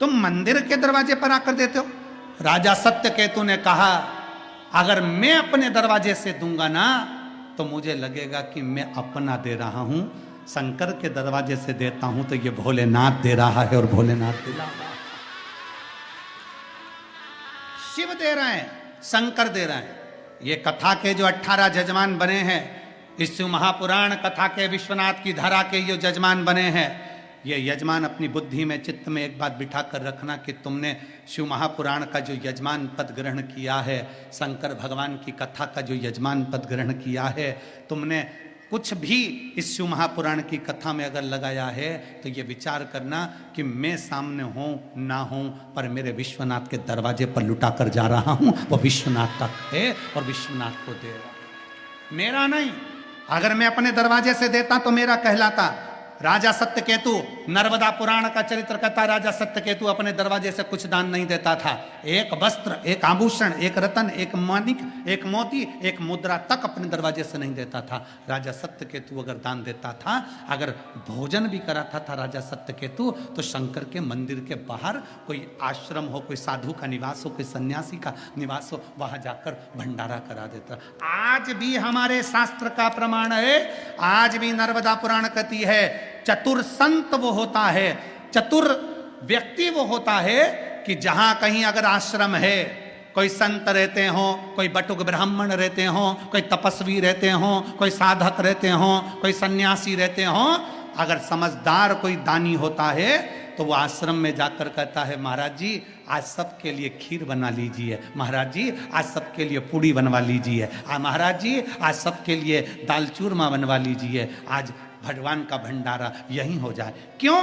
तुम मंदिर के दरवाजे पर आकर देते हो। राजा सत्यकेतु ने कहा, अगर मैं अपने दरवाजे से दूंगा ना तो मुझे लगेगा कि मैं अपना दे रहा हूं, शंकर के दरवाजे से देता हूं तो ये भोलेनाथ दे रहा है और भोलेनाथ दिला रहा है। शिव दे रहे हैं, शंकर दे रहे हैं। ये कथा के जो 18 जजमान बने हैं, इस शिव महापुराण कथा के विश्वनाथ की धारा के ये जजमान बने हैं, ये यजमान अपनी बुद्धि में चित्त में एक बात बिठा कर रखना कि तुमने शिव महापुराण का जो यजमान पद ग्रहण किया है, शंकर भगवान की कथा का जो यजमान पद ग्रहण किया है, तुमने कुछ भी इस शिव महापुराण की कथा में अगर लगाया है तो ये विचार करना कि मैं सामने हूँ ना हूँ, पर मेरे विश्वनाथ के दरवाजे पर लुटा कर जा रहा हूँ, वो विश्वनाथ का है और विश्वनाथ को दे रहा, मेरा नहीं। अगर मैं अपने दरवाजे से देता तो मेरा कहलाता। राजा सत्यकेतु, नर्मदा पुराण का चरित्र कहता, राजा सत्यकेतु अपने दरवाजे से कुछ दान नहीं देता था। एक वस्त्र, एक आभूषण, एक रतन, एक मानिक, एक मोती, एक मुद्रा तक अपने दरवाजे से नहीं देता था। राजा सत्यकेतु अगर दान देता था, अगर भोजन भी कराता था राजा सत्यकेतु, तो शंकर के मंदिर के बाहर कोई आश्रम हो, कोई साधु का निवास हो, कोई सन्यासी का निवास हो, वहां जाकर भंडारा करा देता। आज भी हमारे शास्त्र का प्रमाण है, आज भी नर्मदा पुराण कहती है, चतुर संत वो होता है, चतुर व्यक्ति वो होता है कि जहां कहीं अगर आश्रम है, कोई संत रहते हो, कोई बटुक ब्राह्मण रहते हो, कोई तपस्वी रहते हो, कोई साधक रहते हो, कोई सन्यासी रहते हो, अगर समझदार कोई दानी होता है तो वो आश्रम में जाकर कहता है, महाराज जी आज सबके लिए खीर बना लीजिए, महाराज जी आज सबके लिए पूड़ी बनवा लीजिए, महाराज जी आज सबके लिए दाल चूरमा बनवा लीजिए, आज भगवान का भंडारा यही हो जाए। क्यों?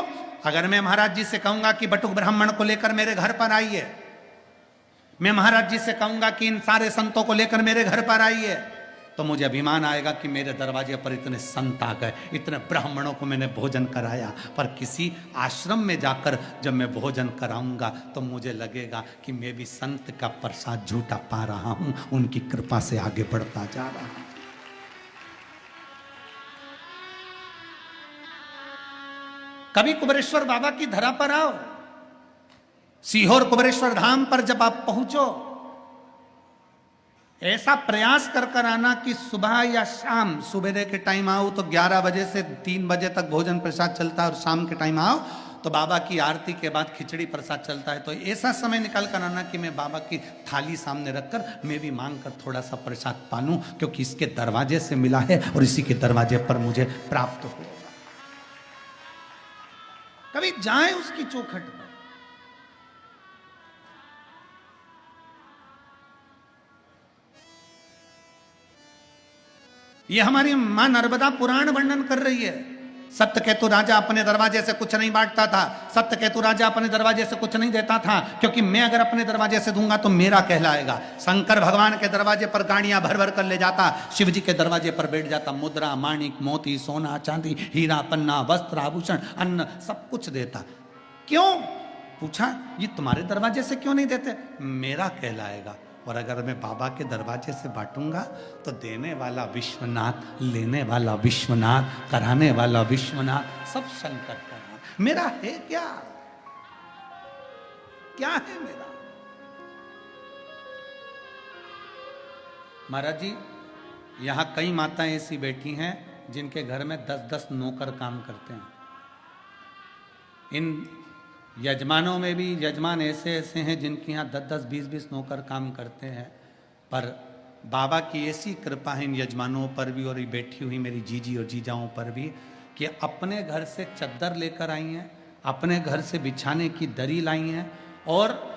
अगर मैं महाराज जी से कहूंगा कि बटुक ब्राह्मण को लेकर मेरे घर पर आइए, मैं महाराज जी से कहूंगा कि इन सारे संतों को लेकर मेरे घर पर आइए, तो मुझे अभिमान आएगा कि मेरे दरवाजे पर इतने संत आ गए, इतने ब्राह्मणों को मैंने भोजन कराया। पर किसी आश्रम में जाकर जब मैं भोजन कराऊंगा तो मुझे लगेगा कि मैं भी संत का प्रसाद झूठा पा रहा हूं, उनकी कृपा से आगे बढ़ता जा रहा हूं। कभी कुबेरेश्वर बाबा की धरा पर आओ, सीहोर कुबेरेश्वर धाम पर जब आप पहुंचो, ऐसा प्रयास कर कर आना कि सुबह या शाम, सुबह के टाइम आओ तो 11 बजे से 3 बजे तक भोजन प्रसाद चलता है, और शाम के टाइम आओ तो बाबा की आरती के बाद खिचड़ी प्रसाद चलता है। तो ऐसा समय निकाल कर आना कि मैं बाबा की थाली सामने रखकर मैं भी मांग कर थोड़ा सा प्रसाद पालूं, क्योंकि इसके दरवाजे से मिला है और इसी के दरवाजे पर मुझे प्राप्त हो। कभी जाए उसकी चौखट पर। यह हमारी मां नर्मदा पुराण वर्णन कर रही है। सत्यकेतु राजा अपने दरवाजे से कुछ नहीं बांटता था, सत्यकेतु राजा अपने दरवाजे से कुछ नहीं देता था, क्योंकि मैं अगर अपने दरवाजे से दूंगा तो मेरा कहलाएगा। शंकर भगवान के दरवाजे पर गाड़ियां भर भर कर ले जाता, शिव जी के दरवाजे पर बैठ जाता, मुद्रा, माणिक, मोती, सोना, चांदी, हीरा, पन्ना, वस्त्र, आभूषण, अन्न, सब कुछ देता। क्यों? पूछा, ये तुम्हारे दरवाजे से क्यों नहीं देते? मेरा कहलाएगा। और अगर मैं बाबा के दरवाजे से बांटूंगा तो देने वाला विश्वनाथ, लेने वाला विश्वनाथ, कराने वाला विश्वनाथ, सब शंकर का। मेरा है क्या? क्या है मेरा? महाराज जी, यहां कई माताएं ऐसी बैठी हैं जिनके घर में 10-10 नौकर काम करते हैं। इन यजमानों में भी यजमान ऐसे ऐसे हैं जिनके यहाँ 10-10, 20-20 नौकर काम करते हैं। पर बाबा की ऐसी कृपा है इन यजमानों पर भी और ये बैठी हुई मेरी जीजी और जीजाओं पर भी, कि अपने घर से चद्दर लेकर आई हैं, अपने घर से बिछाने की दरी लाई हैं, और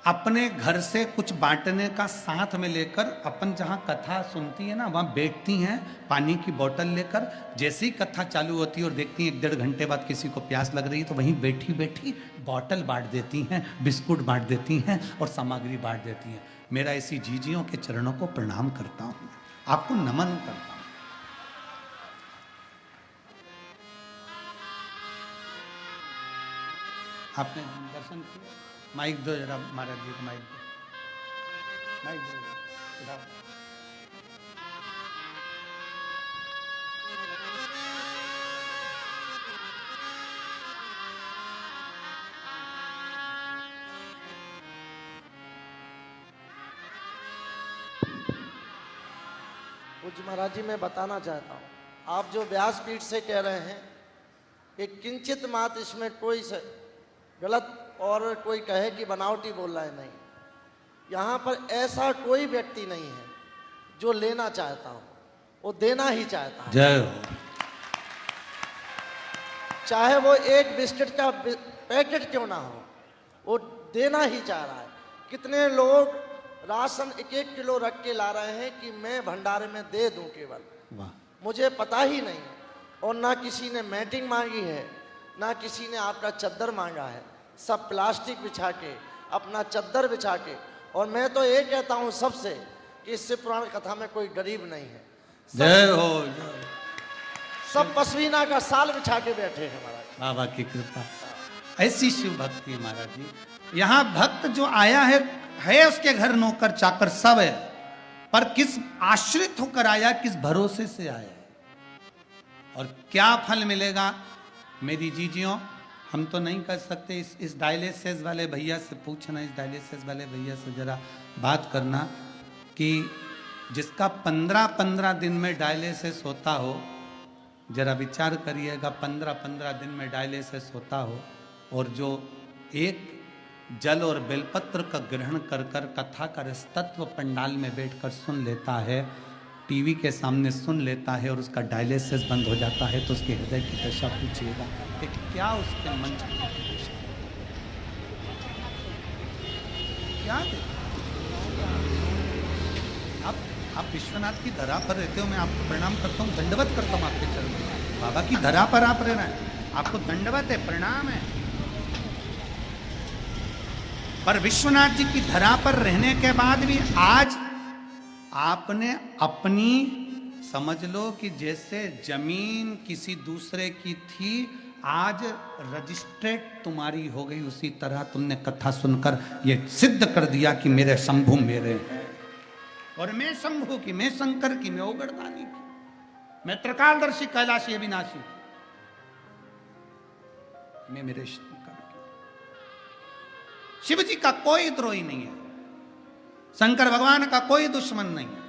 अपने घर से कुछ बांटने का साथ में लेकर, अपन जहाँ कथा सुनती है ना वहाँ बैठती हैं पानी की बोतल लेकर। जैसे ही कथा चालू होती है और देखती हैं 1-1.5 घंटे बाद किसी को प्यास लग रही है तो वहीं बैठी बैठी बोतल बांट देती हैं, बिस्कुट बांट देती हैं और सामग्री बांट देती हैं। मेरा ऐसी जीजियों के चरणों को प्रणाम करता हूँ, आपको नमन करता हूँ। आपने दर्शन किया? माइक दो जरा महाराज जी को, माइक दो, माइक दो। पूज्य महाराज जी, मैं बताना चाहता हूँ, आप जो व्यासपीठ से कह रहे हैं कि किंचित मात्र इसमें कोई गलत और कोई कहे कि बनावटी बोल रहा है, नहीं। यहाँ पर ऐसा कोई व्यक्ति नहीं है जो लेना चाहता हो, वो देना ही चाहता है। जय हो। चाहे वो एक बिस्किट का पैकेट क्यों ना हो, वो देना ही चाह रहा है। कितने लोग राशन 1-1 किलो रख के ला रहे हैं कि मैं भंडारे में दे दूं केवल, मुझे पता ही नहीं। और ना किसी ने मैटिंग मांगी है, ना किसी ने आपका चद्दर मांगा है, सब प्लास्टिक बिछा के, अपना चद्दर बिछा के। और मैं तो ये कहता हूं सबसे कि इस शिव पुराण कथा में कोई गरीब नहीं है। जय हो। सब पश्मीना का साल बिछा के बैठे हैं महाराज। बाबा की कृपा, ऐसी शिव भक्ति है महाराज जी। यहाँ भक्त जो आया है उसके घर नौकर चाकर सब है, पर किस आश्रित होकर आया, किस भरोसे से आया और क्या फल मिलेगा। मेरी जीजियों, हम तो नहीं कर सकते। इस डायलिसिस वाले भैया से पूछना, इस डायलिसिस वाले भैया से जरा बात करना कि जिसका 15-15 दिन में डायलिसिस होता हो, जरा विचार करिएगा, 15-15 दिन में डायलिसिस होता हो, और जो एक जल और बेलपत्र का ग्रहण कर कर कथा का रसतत्व पंडाल में बैठकर सुन लेता है, टीवी के सामने सुन लेता है और उसका डायलिसिस बंद हो जाता है, तो उसके हृदय की दशा पूछिएगा कि क्या उसके मन की क्या दे। आप विश्वनाथ की धरा पर रहते हो, मैं आपको प्रणाम करता हूँ, दंडवत करता हूँ आपके चरणों में। बाबा की धरा पर आप रह रहे हैं, आपको दंडवत है, प्रणाम है। पर विश्वनाथ जी की धरा पर रहने के बाद भी आज आपने अपनी, समझ लो कि जैसे जमीन किसी दूसरे की थी, आज रजिस्ट्रेट तुम्हारी हो गई, उसी तरह तुमने कथा सुनकर ये सिद्ध कर दिया कि मेरे शंभु मेरे हैं, और मैं शंभु की, मैं शंकर की, मैं ओगड़दानी की, मैं त्रिकालदर्शी कैलाशी अविनाशी, मैं मेरे शंकर की। शिव जी का कोई द्रोही नहीं है, शंकर भगवान का कोई दुश्मन नहीं है,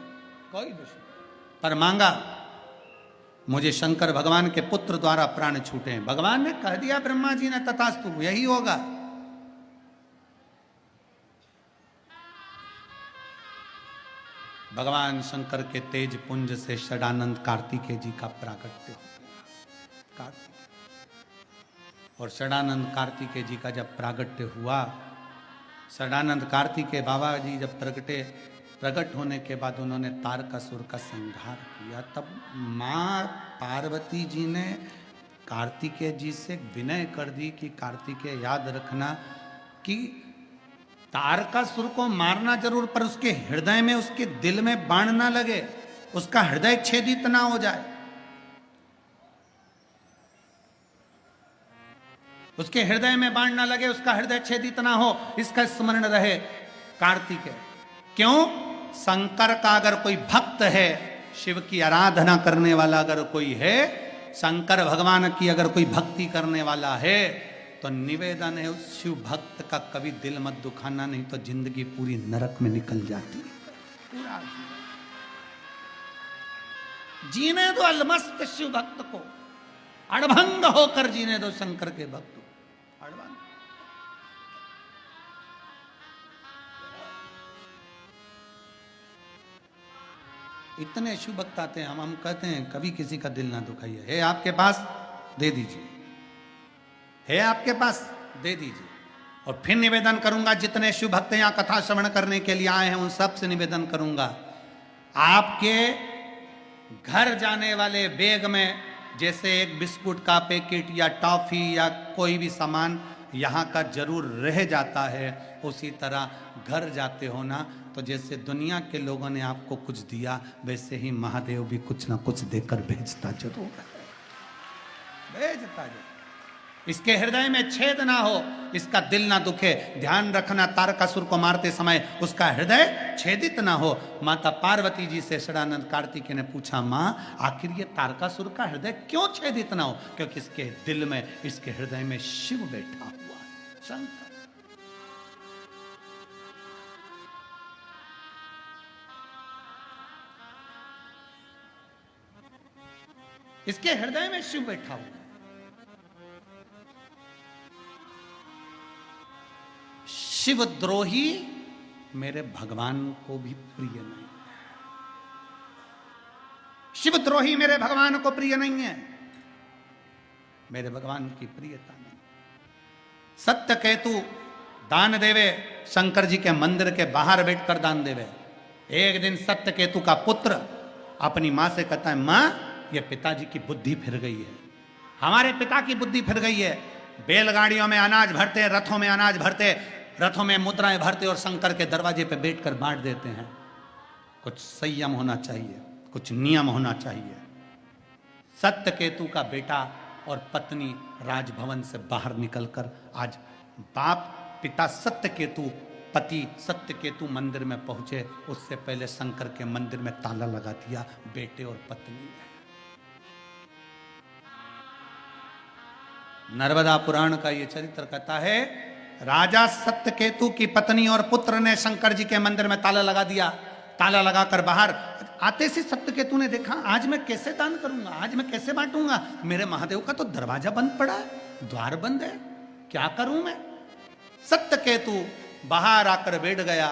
कोई दुश्मन। पर मांगा, मुझे शंकर भगवान के पुत्र द्वारा प्राण छूटे हैं। भगवान ने कह दिया, ब्रह्मा जी ने, तथास्तु, यही होगा। भगवान शंकर के तेज पुंज से षडानंद कार्तिकेय जी का प्राकट्य हो गया। और षडानंद कार्तिकेय जी का जब प्रागट्य हुआ, षडानंद कार्तिकेय बाबा जी जब प्रकट होने के बाद उन्होंने तारकासुर का संहार किया, तब माँ पार्वती जी ने कार्तिकेय जी से विनय कर दी कि कार्तिकेय याद रखना कि तारकासुर को मारना जरूर, पर उसके हृदय में, उसके दिल में बाण ना लगे, उसका हृदय छेदित ना हो जाए, उसके हृदय में बाण ना लगे, उसका हृदय छेदित ना हो, इसका स्मरण रहे कार्तिकेय। क्यों? शंकर का अगर कोई भक्त है, शिव की आराधना करने वाला अगर कोई है, शंकर भगवान की अगर कोई भक्ति करने वाला है, तो निवेदन है उस शिव भक्त का कभी दिल मत दुखाना, नहीं तो जिंदगी पूरी नरक में निकल जाती है। पूरा जीने दो अलमस्त शिव भक्त को, अड़भंग होकर जीने दो शंकर के भक्त को, अड़भंग। इतने शिव भक्त आते हैं, हम कहते हैं कभी किसी का दिल ना दुखाइए, है आपके पास दे दीजिए, है आपके पास दे दीजिए। और फिर निवेदन करूंगा, जितने शिव भक्त यहाँ कथा श्रवण करने के लिए आए हैं, उन सब से निवेदन करूंगा, आपके घर जाने वाले बैग में जैसे एक बिस्कुट का पैकेट या टॉफी या कोई भी सामान यहाँ का जरूर रह जाता है, उसी तरह घर जाते हो ना, तो जैसे दुनिया के लोगों ने आपको कुछ दिया, वैसे ही महादेव भी कुछ ना कुछ देकर भेजता जरूर है, भेजता जरूर। इसके हृदय में छेद ना हो, इसका दिल ना दुखे। ध्यान रखना, तारकासुर को मारते समय उसका हृदय छेदित ना हो। माता पार्वती जी से षडानंद कार्तिकेय ने पूछा, माँ आखिर ये तारकासुर का हृदय क्यों छेदित ना हो? क्योंकि इसके दिल में, इसके हृदय में शिव बैठा हुआ है, शंकर। इसके हृदय में शिव बैठा हुआ। शिवद्रोही मेरे भगवान को भी प्रिय नहीं है। शिवद्रोही मेरे भगवान को प्रिय नहीं है, मेरे भगवान की प्रियता नहीं। सत्य केतु दान देवे, शंकर जी के मंदिर के बाहर बैठकर दान देवे। एक दिन सत्य केतु का पुत्र अपनी मां से कहता है, मां ये पिताजी की बुद्धि फिर गई है, हमारे पिता की बुद्धि फिर गई है। बैलगाड़ियों में अनाज भरते, रथों में अनाज भरते, रथों में मुद्राएं भरते और शंकर के दरवाजे पे बैठकर बांट देते हैं। कुछ संयम होना चाहिए, कुछ नियम होना चाहिए। सत्य केतु का बेटा और पत्नी राजभवन से बाहर निकलकर आज बाप पिता सत्य केतु, पति सत्य केतु मंदिर में पहुंचे, उससे पहले शंकर के मंदिर में ताला लगा दिया बेटे और पत्नी ने। नर्मदा पुराण का यह चरित्र कहता है, राजा सत्य केतु की पत्नी और पुत्र ने शंकर जी के मंदिर में ताला लगा दिया। ताला लगाकर बाहर आते से सत्य केतु ने देखा, आज मैं कैसे दान करूंगा, आज मैं कैसे बांटूंगा, मेरे महादेव का तो दरवाजा बंद पड़ा है, द्वार बंद है, क्या करूं मैं। सत्य केतु बाहर आकर बैठ गया।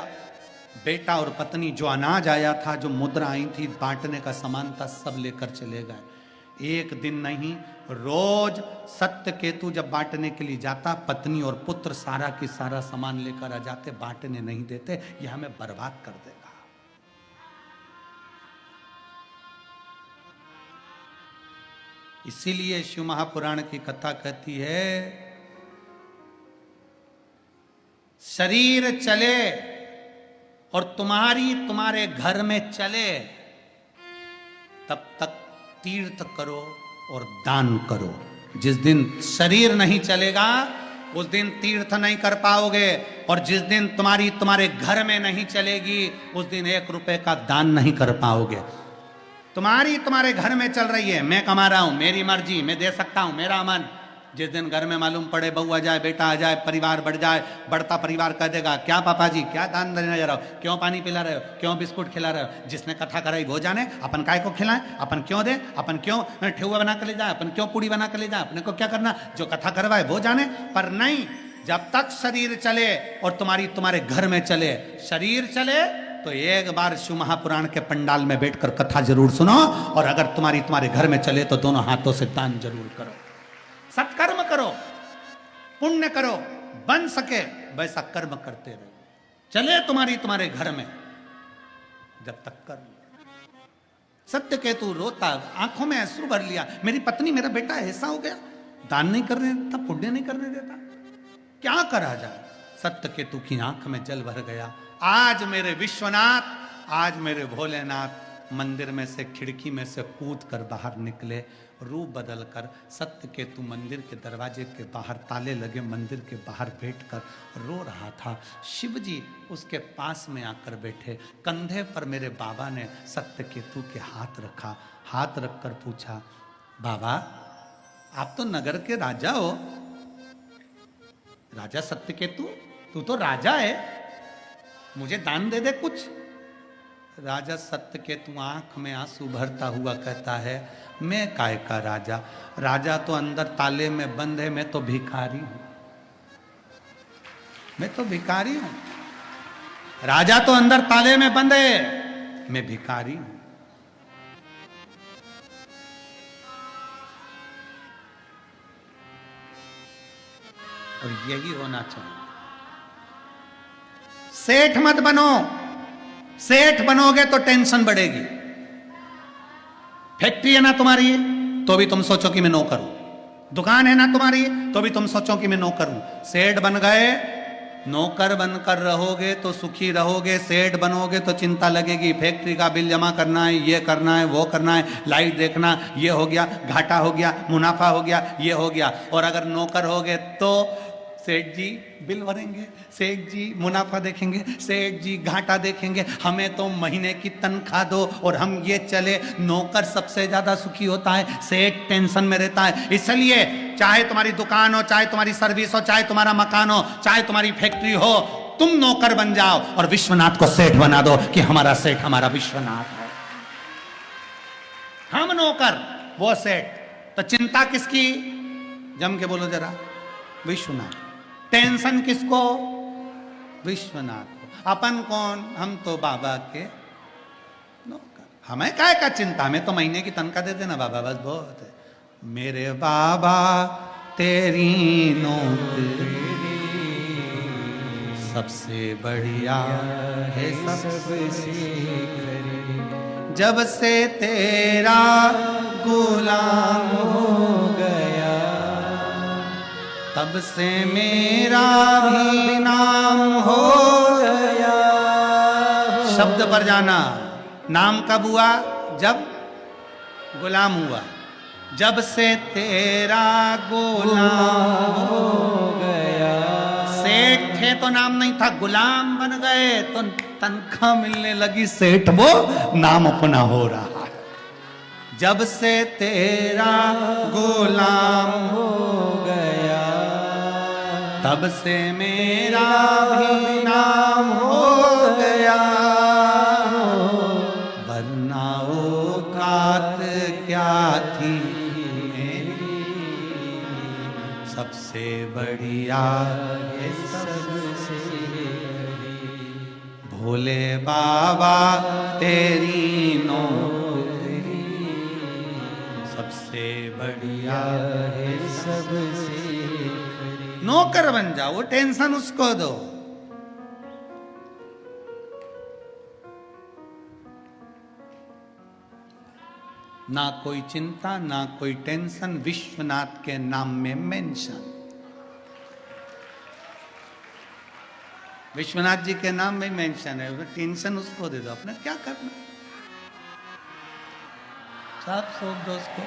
बेटा और पत्नी जो अनाज आया था, जो मुद्रा आई थी, बांटने का सामान था, सब लेकर चले गए। एक दिन नहीं, रोज सत्य केतु जब बांटने के लिए जाता, पत्नी और पुत्र सारा की सारा सामान लेकर आ जाते, बांटने नहीं देते, यह हमें बर्बाद कर देगा। इसीलिए शिव महापुराण की कथा कहती है, शरीर चले और तुम्हारे घर में चले, तब तक तीर्थ करो और दान करो। जिस दिन शरीर नहीं चलेगा उस दिन तीर्थ नहीं कर पाओगे, और जिस दिन तुम्हारे घर में नहीं चलेगी उस दिन 1 रुपए का दान नहीं कर पाओगे। तुम्हारे घर में चल रही है, मैं कमा रहा हूं, मेरी मर्जी, मैं दे सकता हूं, मेरा मन। जिस दिन घर में मालूम पड़े बहू आ जाए, बेटा आ जाए, परिवार बढ़ जाए, बढ़ता परिवार कह देगा, क्या पापा जी, क्या दान देने जा रहे हो, क्यों पानी पिला रहे हो, क्यों बिस्कुट खिला रहे हो। जिसने कथा कराई वो जाने, अपन काय को खिलाएं, अपन क्यों दे, अपन क्यों ठेहुआ बना कर ले जाए, अपन क्यों पूड़ी बना कर ले जाए, अपने को क्या करना, जो कथा करवाए वो जाने। पर नहीं, जब तक शरीर चले और तुम्हारे घर में चले, शरीर चले तो एक बार शिव महापुराण के पंडाल में बैठकर कथा जरूर सुनो, और अगर तुम्हारे घर में चले तो दोनों हाथों से दान जरूर करो, सत्कर्म करो, पुण्य करो, बन सके वैसा कर्म करते रहो। चले तुम्हारे घर में, जब तक कर। सत्य केतु रोता, आंखों में अश्रु भर लिया, मेरी पत्नी मेरा बेटा ऐसा हो गया, दान नहीं करने देता, पुण्य नहीं करने देता, क्या करा जाए। सत्य केतु की आंख में जल भर गया। आज मेरे विश्वनाथ, आज मेरे भोलेनाथ मंदिर में से, खिड़की में से कूद कर बाहर निकले, रूप बदलकर सत्य केतु मंदिर के दरवाजे के बाहर, ताले लगे मंदिर के बाहर बैठकर रो रहा था। शिव जी उसके पास में आकर बैठे, कंधे पर मेरे बाबा ने सत्य केतु के हाथ रखा, हाथ रखकर पूछा, बाबा आप तो नगर के राजा हो, राजा सत्य केतु, तू तो राजा है, मुझे दान दे दे कुछ। राजा सत्य केतु आंख में आंसू भरता हुआ कहता है, मैं काय का राजा, राजा तो अंदर ताले में बंद है, मैं तो भिखारी हूं, मैं तो भिखारी हूं। राजा तो अंदर ताले में बंद है, मैं भिखारी हूं। और यही होना चाहिए। सेठ मत बनो, सेठ बनोगे तो टेंशन बढ़ेगी। फैक्ट्री है ना तुम्हारी, तो भी तुम सोचो कि मैं नौकर हूं। दुकान है ना तुम्हारी, तो भी तुम सोचो कि मैं नौकर हूं। सेठ बन गए, नौकर बनकर रहोगे तो सुखी रहोगे, सेठ बनोगे तो चिंता लगेगी, फैक्ट्री का बिल जमा करना है, ये करना है, वो करना है, लाइट देखना, ये हो गया, घाटा हो गया, मुनाफा हो गया, ये हो गया। और अगर नौकर होगे तो सेठ जी बिल भरेंगे, सेठ जी मुनाफा देखेंगे, सेठ जी घाटा देखेंगे, हमें तो महीने की तनख्वाह दो और हम ये चले। नौकर सबसे ज्यादा सुखी होता है, सेठ टेंशन में रहता है। इसलिए चाहे तुम्हारी दुकान हो, चाहे तुम्हारी सर्विस हो, चाहे तुम्हारा मकान हो, चाहे तुम्हारी फैक्ट्री हो, तुम नौकर बन जाओ और विश्वनाथ को सेठ बना दो कि हमारा सेठ हमारा विश्वनाथ है। हम नौकर, वो सेठ। तो चिंता किसकी? जम के बोलो जरा, विश्वनाथ। टेंशन किसको? विश्वनाथ को। अपन कौन? हम तो बाबा के नौकर। हमें काय का चिंता, हमें तो महीने की तनख्वाह दे देना बाबा, बस बहुत है। मेरे बाबा तेरी नौकरी सबसे बढ़िया है, सबसे जब से तेरा गुलाम हो गया, तब से मेरा भी नाम हो गया। शब्द पर जाना। नाम कब हुआ? जब गुलाम हुआ। जब से तेरा गुलाम हो गया। सेठ थे तो नाम नहीं था, गुलाम बन गए तो तनख्वाह मिलने लगी, सेठ वो नाम अपना हो रहा है। जब से तेरा गुलाम हो गया, तब से मेरा भी नाम हो गया। वरना औकात क्या थी मेरी, सबसे बढ़िया है, सबसे भोले बाबा तेरी नौकरी सबसे बढ़िया है, सबसे नौकर बन जाओ, वो टेंशन उसको दो। ना कोई चिंता, ना कोई टेंशन, विश्वनाथ के नाम में मेंशन। विश्वनाथ जी के नाम में मेंशन है, टेंशन उसको दे दो, अपने क्या करना, सब सौंप दो उसको,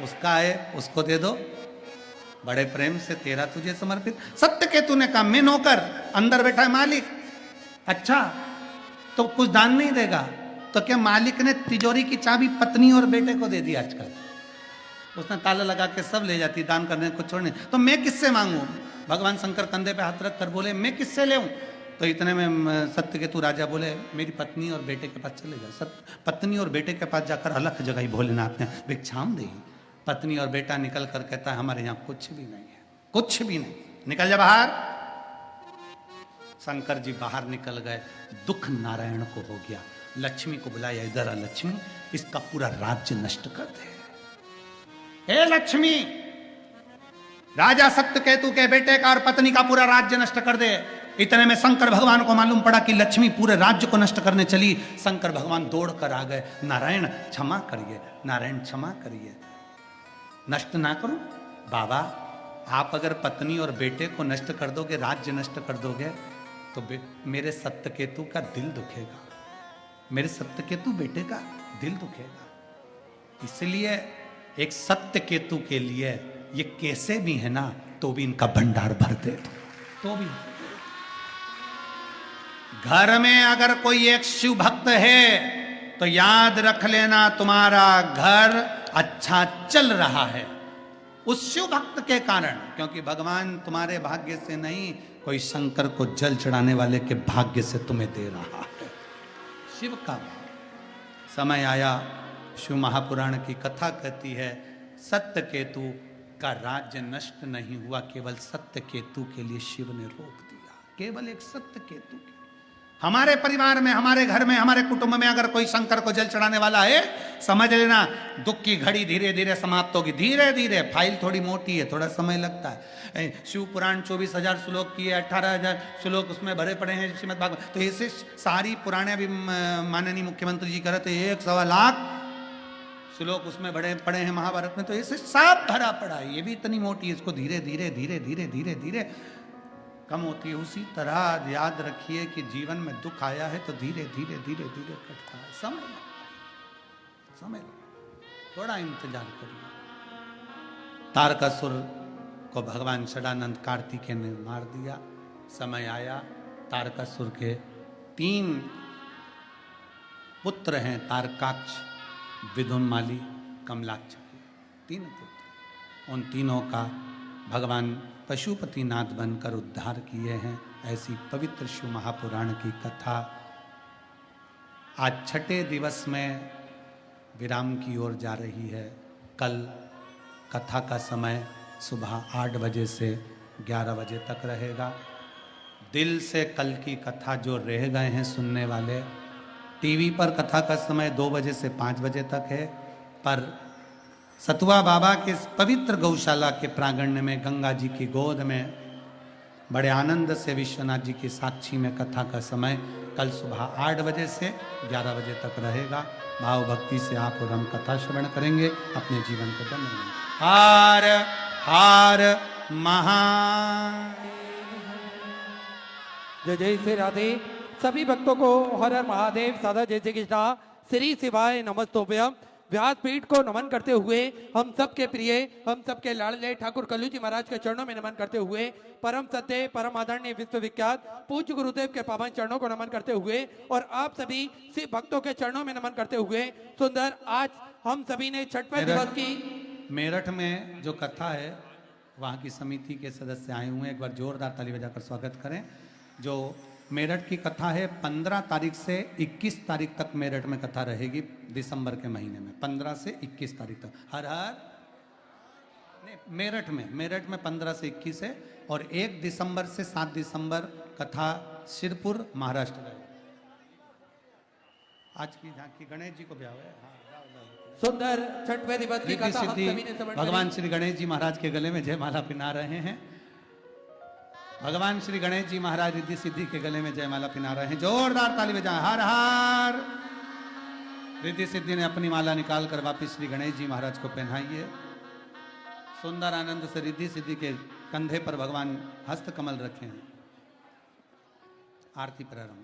उसका है उसको दे दो, बड़े प्रेम से तेरा तुझे समर्पित। सत्य केतु ने कहा मैं नौकर, अंदर बैठा है मालिक। अच्छा तो कुछ दान नहीं देगा? तो क्या मालिक ने तिजोरी की चाबी पत्नी और बेटे को दे दी आजकल, उसने ताला लगा के सब ले जाती, दान करने को छोड़ने। तो मैं किससे मांगू? भगवान शंकर कंधे पे हाथ रख कर बोले मैं किससे ले? तो इतने में सत्यकेतु राजा बोले मेरी पत्नी और बेटे के पास चले जाओ। पत्नी और बेटे के पास जाकर अलग जगह भोलेनाथ ने भिक्षाम दी। पत्नी और बेटा निकल कर कहता है हमारे यहाँ कुछ भी नहीं है, कुछ भी नहीं, निकल जा बाहर। शंकर जी बाहर निकल गए। दुख नारायण को हो गया, लक्ष्मी को बुलाया, इधर आ लक्ष्मी, इसका पूरा राज्य नष्ट कर दे। हे लक्ष्मी, राजा सत्यकेतु के बेटे का और पत्नी का पूरा राज्य नष्ट कर दे। इतने में शंकर भगवान को मालूम पड़ा कि लक्ष्मी पूरे राज्य को नष्ट करने चली। शंकर भगवान दौड़ कर आ गए, नारायण क्षमा करिए, नारायण क्षमा करिए, नष्ट ना करो बाबा। आप अगर पत्नी और बेटे को नष्ट कर दोगे, राज्य नष्ट कर दोगे, तो मेरे सत्यकेतु का दिल दुखेगा, मेरे सत्यकेतु बेटे का दिल दुखेगा। इसलिए एक सत्यकेतु के लिए ये कैसे भी है ना, तो भी इनका भंडार भर दे, तो भी। घर में अगर कोई एक शिव भक्त है तो याद रख लेना तुम्हारा घर अच्छा चल रहा है उस शिव भक्त के कारण, क्योंकि भगवान तुम्हारे भाग्य से नहीं, कोई शंकर को जल चढ़ाने वाले के भाग्य से तुम्हें दे रहा है। शिव का समय आया, शिव महापुराण की कथा कहती है सत्यकेतु का राज्य नष्ट नहीं हुआ, केवल सत्यकेतु के लिए शिव ने रोक दिया, केवल एक सत्यकेतु के। हमारे परिवार में, हमारे घर में, हमारे कुटुंब में अगर कोई शंकर को जल चढ़ाने वाला है, समझ लेना दुख की घड़ी धीरे धीरे समाप्त होगी। धीरे धीरे, फाइल थोड़ी मोटी है, थोड़ा समय लगता है। शिव पुराण 24,000 श्लोक की है, 18,000 श्लोक उसमें भरे पड़े हैं श्रीमद् भागवत। तो ऐसे सारी पुराने, अभी माननीय मुख्यमंत्री जी कह रहे थे 1.25 लाख श्लोक उसमें बड़े पड़े हैं महाभारत में, तो ऐसे सब भरा पड़ा है। ये भी इतनी मोटी है, इसको धीरे धीरे धीरे धीरे धीरे धीरे कम होती है। उसी तरह याद रखिए कि जीवन में दुख आया है तो धीरे धीरे धीरे धीरे कटता है, समय समय थोड़ा इंतजार करिए। तारकासुर को भगवान षडानंद कार्तिकेय ने मार दिया। समय आया, तारकासुर के 3 पुत्र हैं, तारकाक्ष, विदुन्माली, कमलाक्ष, 3 पुत्र। उन तीनों का भगवान पशुपतिनाथ बनकर उद्धार किए हैं। ऐसी पवित्र शिव महापुराण की कथा आज 6ठे दिवस में विराम की ओर जा रही है। कल कथा का समय सुबह 8 बजे से 11 बजे तक रहेगा। दिल से कल की कथा जो रह गए हैं सुनने वाले, टीवी पर कथा का समय 2 बजे से 5 बजे तक है, पर सतुआ बाबा के पवित्र गौशाला के प्रांगण में गंगा जी की गोद में बड़े आनंद से विश्वनाथ जी की साक्षी में कथा का समय कल सुबह 8 बजे से 11 बजे तक रहेगा। भाव भक्ति से आप और हम कथा श्रवण करेंगे, अपने जीवन को धन्य बनाएंगे। हार हार महा जय जय श्री राधे। सभी भक्तों को हर हर महादेव, सादा जय श्री कृष्णा, श्री शिवाय नमस्तोभ्यम। व्यासपीठ को नमन करते हुए हम सबके प्रिय, हम सबके लाडले ठाकुर कल्लू जी महाराज के चरणों में नमन करते हुए, परम सत्य परम आदरणीय विश्वविख्यात पूज्य गुरुदेव के पावन चरणों को नमन करते हुए और आप सभी शिव भक्तों के चरणों में नमन करते हुए सुंदर आज हम सभी ने छठवें दिवस की मेरठ में जो कथा है वहाँ की समिति के सदस्य आए हुए हैं, एक बार जोरदार ताली बजाकर स्वागत करें। जो मेरठ की कथा है 15 तारीख से 21 तारीख तक मेरठ में कथा रहेगी, दिसंबर के महीने में 15 से 21 तारीख तक। हर हर नहीं, मेरठ में 15 से 21 है और 1 दिसंबर से 7 दिसंबर कथा सिरपुर महाराष्ट्र में। आज की झांकी गणेश जी को ब्याह है। सुंदर छठवें दिवस की कथा हम सभी ने समझ भगवान श्री गणेश जी महाराज के गले में जयमाला पिना रहे हैं। भगवान श्री गणेश जी महाराज रिद्धि सिद्धि के गले में जयमाला पिना रहे हैं। जोरदार ताली बजाएं। हर हर। रिद्धि सिद्धि ने अपनी माला निकाल कर वापिस श्री गणेश जी महाराज को पहनाई है। सुंदर आनंद से रिद्धि सिद्धि के कंधे पर भगवान हस्त कमल रखे हैं। आरती प्रारंभ।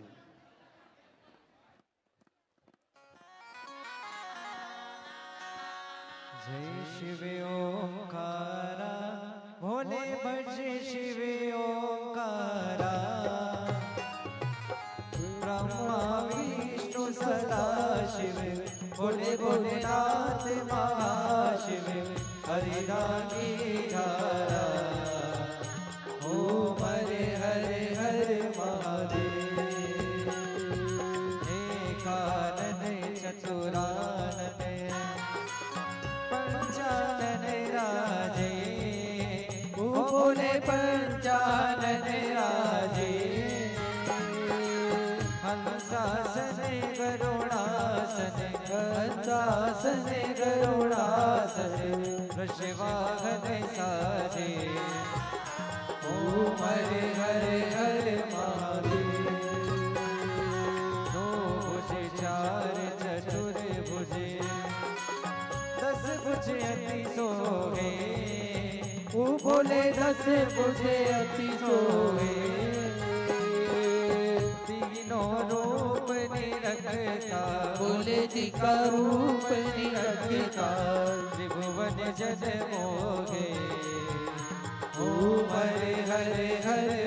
जय शिव ओंकारा, भोले भजे शिव ओंकारा, ब्रह्मा विष्णु सदा शिव, भोले भोलेनाथ महाशिव, हरिदानी धारा, ओम हरे हरे हरे महादेव, एकानन चतुरानन पंचानन राजे, भोले पंचानन राजे, हंसासन गरुड़ासन, हंसासन गरुड़ासन, वृषवाहन साजे, ओम हरे हरे हरे महादेव, दो भुजे चार चतुर भुजे, 10 भुजे अति सोहे, ओ भोले 10 भुजे अति सोहे, तीनों रूप निरखता, भोले जी का रूप निरखता, त्रिभुवन जन मोहे, ओम हरे हरे हरे